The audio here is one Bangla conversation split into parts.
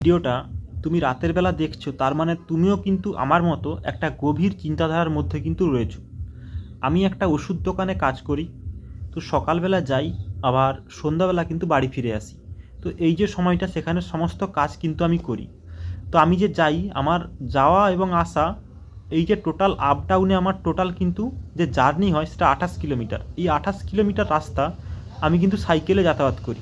ভিডিওটা তুমি রাতের বেলা দেখছো, তার মানে তুমিও কিন্তু আমার মতো একটা গভীর চিন্তাধারার মধ্যে কিন্তু রয়েছো। আমি একটা ওষুধ দোকানে কাজ করি, তো সকালবেলা যাই, আবার সন্ধ্যাবেলা কিন্তু বাড়ি ফিরে আসি। তো এই যে সময়টা, সেখানে সমস্ত কাজ কিন্তু আমি করি। তো আমি যে যাই, আমার যাওয়া এবং আসা, এই যে টোটাল আপ ডাউনে আমার টোটাল কিন্তু যে জার্নি হয় সেটা 28 কিলোমিটার। এই 28 কিলোমিটার রাস্তা আমি কিন্তু সাইকেলে যাতায়াত করি।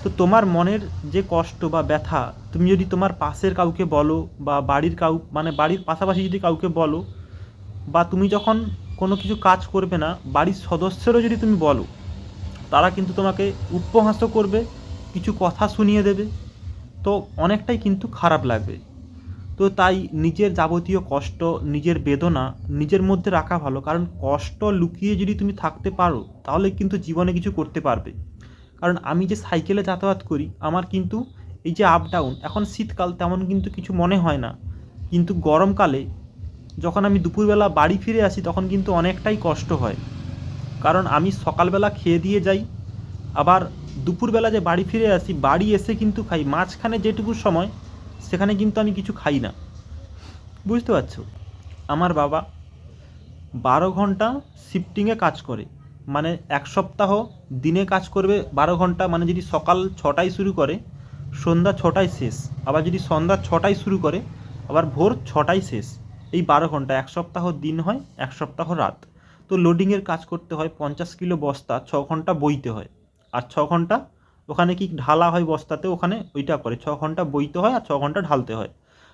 তো তোমার মনের যে কষ্ট বা ব্যথা, তুমি যদি তোমার পাশের কাউকে বলো, বা বাড়ির মানে বাড়ির পাশাপাশি যদি কাউকে বলো, বা তুমি যখন কোনো কিছু কাজ করবে না, বাড়ির সদস্যেরও যদি তুমি বলো, তারা কিন্তু তোমাকে উপহাসও করবে, কিছু কথা শুনিয়ে দেবে। তো অনেকটাই কিন্তু খারাপ লাগবে। তো তাই নিজের যাবতীয় কষ্ট, নিজের বেদনা নিজের মধ্যে রাখা ভালো। কারণ কষ্ট লুকিয়ে যদি তুমি থাকতে পারো, তাহলে কিন্তু জীবনে কিছু করতে পারবে। কারণ আমি যে সাইকেলে যাতায়াত করি, আমার কিন্তু এই যে আপ ডাউন, এখন শীতকাল তেমন কিন্তু কিছু মনে হয় না, কিন্তু গরমকালে যখন আমি দুপুরবেলা বাড়ি ফিরে আসি, তখন কিন্তু অনেকটাই কষ্ট হয়। কারণ আমি সকালবেলা খেয়ে দিয়ে যাই, আবার দুপুরবেলা যে বাড়ি ফিরে আসি, বাড়ি এসে কিন্তু খাই। মাঝখানে যেটুকু সময়, সেখানে কিন্তু আমি কিছু খাই না। বুঝতে পারছো? আমার বাবা 12 ঘন্টা শিফটিংয়ে কাজ করে, মানে এক সপ্তাহ দিনে কাজ করবে 12 ঘন্টা, মানে যদি সকাল 6টায় শুরু করে সন্ধ্যা 6টায় শেষ, আবার যদি সন্ধ্যা 6টায় শুরু করে আবার ভোর 6টায় শেষ। এই 12 ঘন্টা, এক সপ্তাহ দিন হয়, এক সপ্তাহ রাত। তো লোডিংয়ের কাজ করতে হয়, 50 কিলো বস্তা 6 ঘন্টা বইতে হয়, আর 6 ঘন্টা ওখানে কি ঢালা হয় বস্তাতে, ওখানে ওইটা করে 6 ঘন্টা বইতে হয় আর 6 ঘন্টা ঢালতে হয়।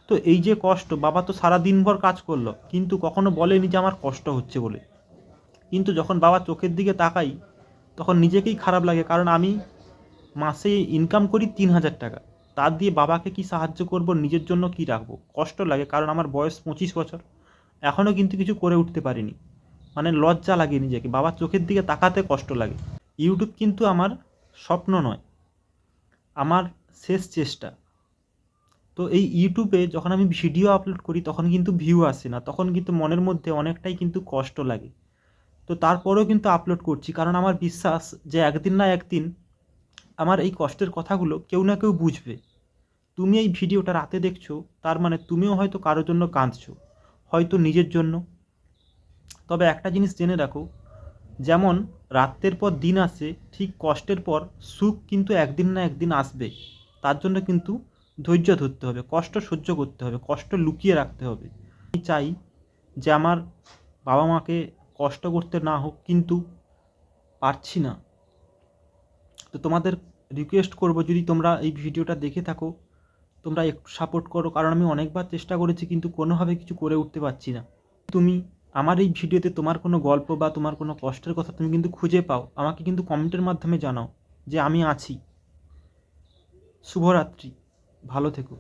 তো এই যে কষ্ট, বাবা তো সারা দিনভর কাজ করলো, কিন্তু কখনো বলেনি যে আমার কষ্ট হচ্ছে বলে। কিন্তু যখন বাবা চোখের দিকে তাকাই, তখন নিজেকেই খারাপ লাগে। কারণ আমি মাসে ইনকাম করি 3,000 টাকা, তার দিয়ে বাবাকে কি সাহায্য করব, নিজের জন্য কি রাখবো? কষ্ট লাগে। কারণ আমার বয়স 25 বছর, এখনও কিন্তু কিছু করে উঠতে পারিনি। মানে লজ্জা লাগে নিজেকে, বাবার চোখের দিকে তাকাতে কষ্ট লাগে। ইউটিউব কিন্তু আমার স্বপ্ন নয়, আমার শেষ চেষ্টা। তো এই ইউটিউবে যখন আমি ভিডিও আপলোড করি, তখন কিন্তু ভিউ আসে না, তখন কিন্তু মনের মধ্যে অনেকটাই কিন্তু কষ্ট লাগে। তো তারপরেও কিন্তু আপলোড করছি, কারণ আমার বিশ্বাস যে একদিন না একদিন আমার এই কষ্টের কথাগুলো কেউ না কেউ বুঝবে। তুমি এই ভিডিওটা রাতে দেখছো, তার মানে তুমিও হয়তো কারোর জন্য কাঁদছো, হয়তো নিজের জন্য। তবে একটা জিনিস জেনে রাখো, যেমন রাতের পর দিন আসে, ঠিক কষ্টের পর সুখ কিন্তু একদিন না একদিন আসবে। তার জন্য কিন্তু ধৈর্য ধরতে হবে, কষ্ট সহ্য করতে হবে, কষ্ট লুকিয়ে রাখতে হবে। আমি চাই যে আমার বাবা মাকে কষ্ট করতে না হোক, কিন্তু পারছি না। তো তোমাদের রিকোয়েস্ট করব, যদি তোমরা এই ভিডিওটা দেখে থাকো, তোমরা একটু সাপোর্ট করো। কারণ আমি অনেকবার চেষ্টা করেছি, কিন্তু কোনোভাবে কিছু করে উঠতে পারছি না। তুমি আমার এই ভিডিওতে তোমার কোনো গল্প বা তোমার কোনো কষ্টের কথা তুমি কিন্তু খুঁজে পাও, আমাকে কিন্তু কমেন্টের মাধ্যমে জানাও যে আমি আছি। শুভরাত্রি, ভালো থেকো।